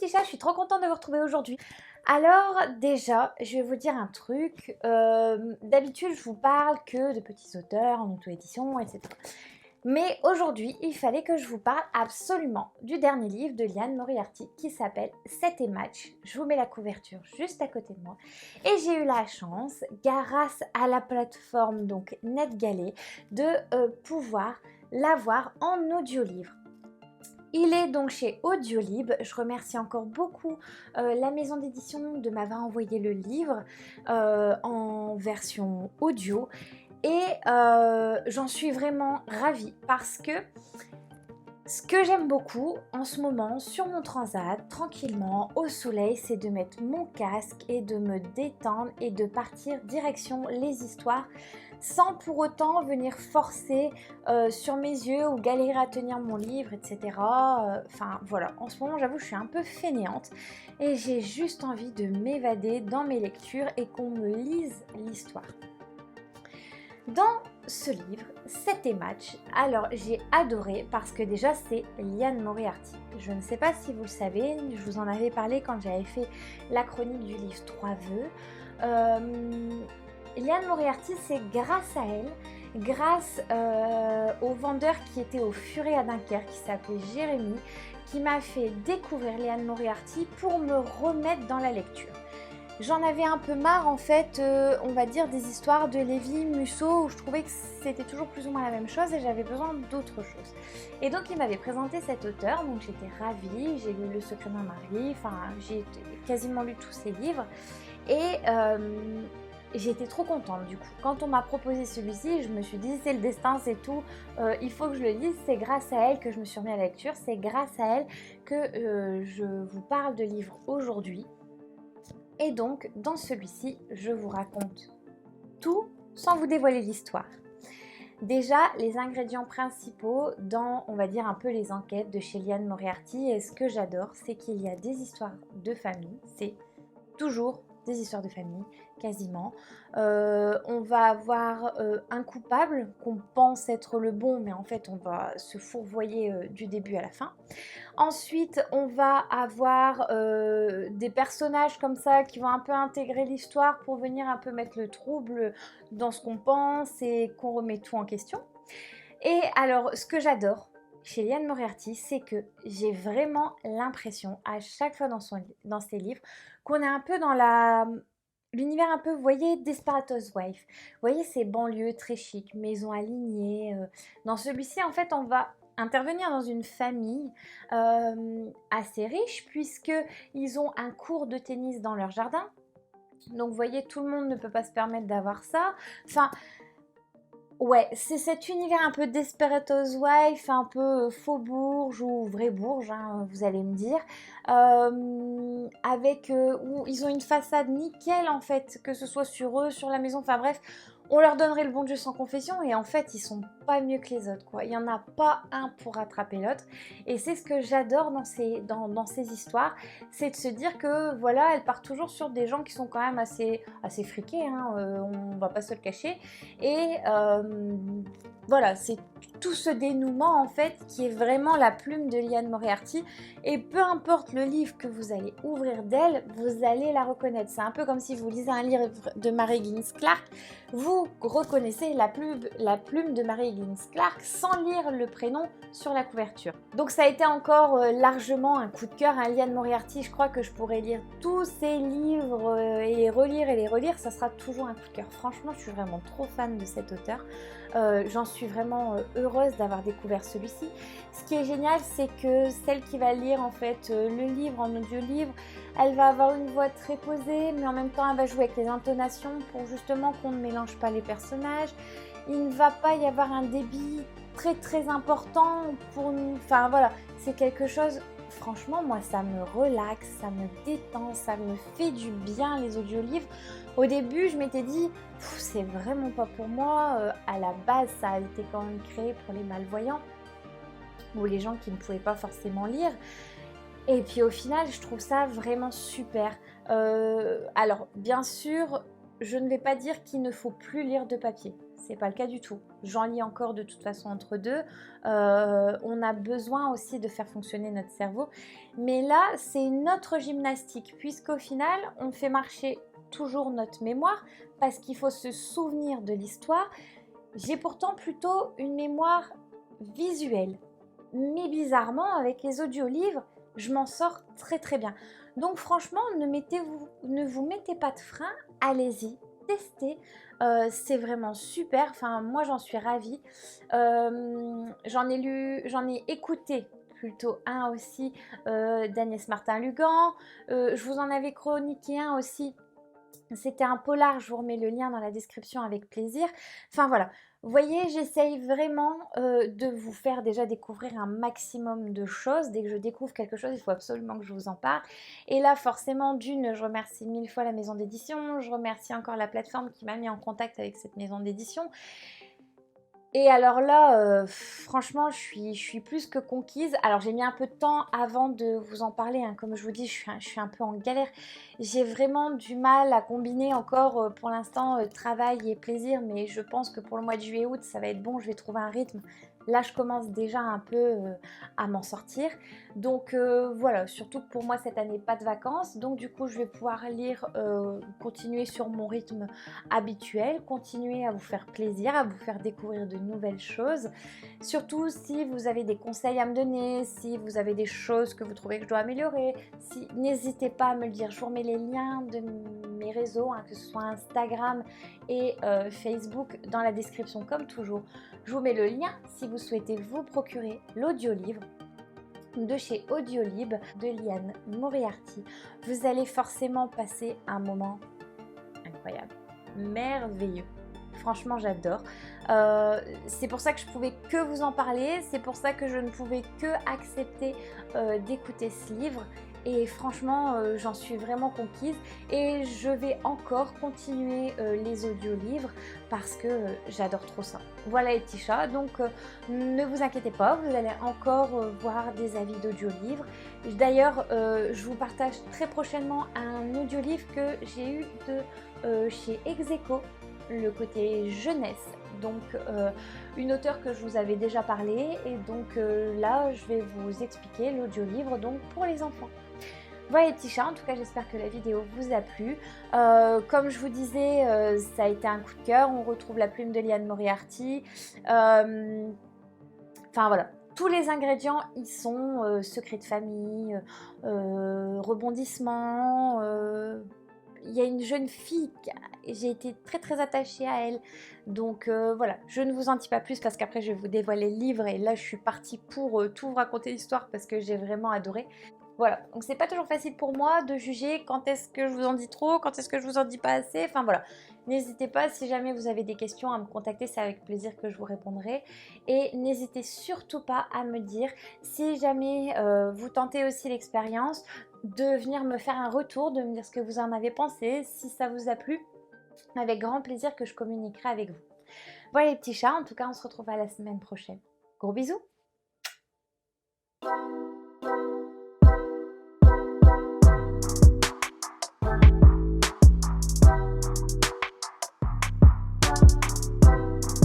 petit chat, je suis trop contente de vous retrouver aujourd'hui. Alors déjà, je vais vous dire un truc. D'habitude, je vous parle que de petits auteurs en auto-édition, etc. Mais aujourd'hui, il fallait que je vous parle absolument du dernier livre de Liane Moriarty qui s'appelle 7 et Match. Je vous mets la couverture juste à côté de moi. Et j'ai eu la chance, grâce à la plateforme donc NetGalley, de pouvoir l'avoir en audiolivre. Il est donc chez Audiolib. Je remercie encore beaucoup la maison d'édition de m'avoir envoyé le livre en version audio. Et j'en suis vraiment ravie parce que ce que j'aime beaucoup en ce moment sur mon transat, tranquillement, au soleil, c'est de mettre mon casque et de me détendre et de partir direction les histoires sans pour autant venir forcer sur mes yeux ou galérer à tenir mon livre, etc. Enfin voilà, en ce moment j'avoue je suis un peu fainéante et j'ai juste envie de m'évader dans mes lectures et qu'on me lise l'histoire. Dans ce livre, 7 et Match, alors j'ai adoré parce que déjà c'est Liane Moriarty. Je ne sais pas si vous le savez, je vous en avais parlé quand j'avais fait la chronique du livre 3 vœux. Liane Moriarty, c'est grâce à elle, grâce au vendeur qui était au Furet à Dunkerque, qui s'appelait Jérémy, qui m'a fait découvrir Liane Moriarty pour me remettre dans la lecture. J'en avais un peu marre en fait, on va dire des histoires de Lévi Musso où je trouvais que c'était toujours plus ou moins la même chose et j'avais besoin d'autre chose. Et donc il m'avait présenté cet auteur, donc j'étais ravie, j'ai lu Le Secret d'un mari, enfin j'ai quasiment lu tous ses livres et j'étais trop contente du coup. Quand on m'a proposé celui-ci, je me suis dit c'est le destin, c'est tout, il faut que je le lise, c'est grâce à elle que je me suis remis à la lecture, c'est grâce à elle que je vous parle de livres aujourd'hui. Et donc, dans celui-ci, je vous raconte tout sans vous dévoiler l'histoire. Déjà, les ingrédients principaux dans, on va dire, un peu les enquêtes de chez Liane Moriarty. Et ce que j'adore, c'est qu'il y a des histoires de famille. C'est toujours des histoires de famille, quasiment. On va avoir un coupable qu'on pense être le bon, mais en fait, on va se fourvoyer du début à la fin. Ensuite, on va avoir des personnages comme ça qui vont un peu intégrer l'histoire pour venir un peu mettre le trouble dans ce qu'on pense et qu'on remet tout en question. Et alors, ce que j'adore chez Liane Moriarty, c'est que j'ai vraiment l'impression, à chaque fois dans ses livres, qu'on est un peu dans l'univers un peu, vous voyez, Desperate Housewives. Vous voyez ces banlieues très chic, maisons alignées. Dans celui-ci, en fait, on va intervenir dans une famille assez riche puisqu'ils ont un court de tennis dans leur jardin. Donc vous voyez, tout le monde ne peut pas se permettre d'avoir ça. Enfin, ouais, c'est cet univers un peu Desperate Housewives, un peu faubourge ou vrai bourge, hein, vous allez me dire, avec où ils ont une façade nickel en fait, que ce soit sur eux, sur la maison, enfin bref, on leur donnerait le bon Dieu sans confession et en fait ils sont pas mieux que les autres quoi. Il n'y en a pas un pour rattraper l'autre et c'est ce que j'adore dans ces histoires, c'est de se dire que voilà, elle part toujours sur des gens qui sont quand même assez friqués, hein, on va pas se le cacher. Et voilà, c'est tout ce dénouement en fait qui est vraiment la plume de Liane Moriarty. Et peu importe le livre que vous allez ouvrir d'elle, vous allez la reconnaître. C'est un peu comme si vous lisez un livre de Mary Higgins Clark, vous reconnaissez la plume de Mary Higgins Clark sans lire le prénom sur la couverture. Donc ça a été encore largement un coup de cœur, hein, Liane Moriarty. Je crois que je pourrais lire tous ses livres et les relire, ça sera toujours un coup de cœur. Franchement, je suis vraiment trop fan de cet auteur. J'en suis vraiment heureuse d'avoir découvert celui-ci. Ce qui est génial, c'est que celle qui va lire en fait le livre en audio-livre, elle va avoir une voix très posée, mais en même temps elle va jouer avec les intonations pour justement qu'on ne mélange pas les personnages. Il ne va pas y avoir un débit très très important pour nous. Enfin voilà, c'est quelque chose. Franchement, moi, ça me relaxe, ça me détend, ça me fait du bien les audiolivres. Au début, je m'étais dit, c'est vraiment pas pour moi. À la base, ça a été quand même créé pour les malvoyants ou les gens qui ne pouvaient pas forcément lire. Et puis au final, je trouve ça vraiment super. Alors, bien sûr, je ne vais pas dire qu'il ne faut plus lire de papier. c'est pas le cas du tout. J'en lis encore de toute façon entre deux. On a besoin aussi de faire fonctionner notre cerveau. Mais là, c'est une autre gymnastique, puisqu'au final, on fait marcher toujours notre mémoire, parce qu'il faut se souvenir de l'histoire. J'ai pourtant plutôt une mémoire visuelle. Mais bizarrement, avec les audiolivres, je m'en sors très très bien. Donc franchement, ne vous mettez pas de frein, allez-y, testez. C'est vraiment super. Enfin, moi j'en suis ravie. J'en ai écouté plutôt un aussi d'Agnès Martin-Lugan. Je vous en avais chroniqué un aussi. C'était un polar, je vous remets le lien dans la description avec plaisir. Enfin voilà, vous voyez, j'essaye vraiment de vous faire déjà découvrir un maximum de choses. Dès que je découvre quelque chose, il faut absolument que je vous en parle. Et là, forcément, d'une, je remercie 1000 fois la maison d'édition. Je remercie encore la plateforme qui m'a mis en contact avec cette maison d'édition. Et alors là, franchement, je suis plus que conquise. Alors j'ai mis un peu de temps avant de vous en parler, hein. Comme je vous dis, je suis un peu en galère. J'ai vraiment du mal à combiner encore pour l'instant travail et plaisir. Mais je pense que pour le mois de juillet-août, ça va être bon. Je vais trouver un rythme. Là, je commence déjà un peu à m'en sortir. Donc voilà, surtout que pour moi, cette année, pas de vacances. Donc du coup, je vais pouvoir lire, continuer sur mon rythme habituel, continuer à vous faire plaisir, à vous faire découvrir de nouvelles choses. Surtout si vous avez des conseils à me donner, si vous avez des choses que vous trouvez que je dois améliorer, n'hésitez pas à me le dire. Je vous remets les liens de mes réseaux, hein, que ce soit Instagram et Facebook dans la description comme toujours. Je vous mets le lien si vous souhaitez vous procurer l'audiolivre de chez Audiolib de Liane Moriarty. Vous allez forcément passer un moment incroyable, merveilleux. Franchement, j'adore. C'est pour ça que je pouvais que vous en parler. C'est pour ça que je ne pouvais que accepter d'écouter ce livre. Et franchement, j'en suis vraiment conquise. Et je vais encore continuer les audiolivres parce que j'adore trop ça. Voilà les petits chats. Donc, ne vous inquiétez pas, vous allez encore voir des avis d'audiolivres. D'ailleurs, je vous partage très prochainement un audiolivre que j'ai eu de chez Execo, le côté jeunesse, donc une auteure que je vous avais déjà parlé, et donc là je vais vous expliquer l'audiolivre donc pour les enfants. Voilà les petits chats, en tout cas j'espère que la vidéo vous a plu. Comme je vous disais, ça a été un coup de cœur. On retrouve la plume de Liane Moriarty. Enfin voilà, tous les ingrédients y sont, secret de famille, rebondissement. Il y a une jeune fille, j'ai été très très attachée à elle. Donc voilà, je ne vous en dis pas plus parce qu'après je vais vous dévoiler le livre. Et là je suis partie pour tout vous raconter l'histoire parce que j'ai vraiment adoré. Voilà, donc c'est pas toujours facile pour moi de juger quand est-ce que je vous en dis trop, quand est-ce que je vous en dis pas assez. Enfin voilà, n'hésitez pas, si jamais vous avez des questions, à me contacter, c'est avec plaisir que je vous répondrai. Et n'hésitez surtout pas à me dire si jamais vous tentez aussi l'expérience, de venir me faire un retour, de me dire ce que vous en avez pensé, si ça vous a plu, avec grand plaisir que je communiquerai avec vous. Voilà les petits chats, en tout cas on se retrouve à la semaine prochaine. Gros bisous!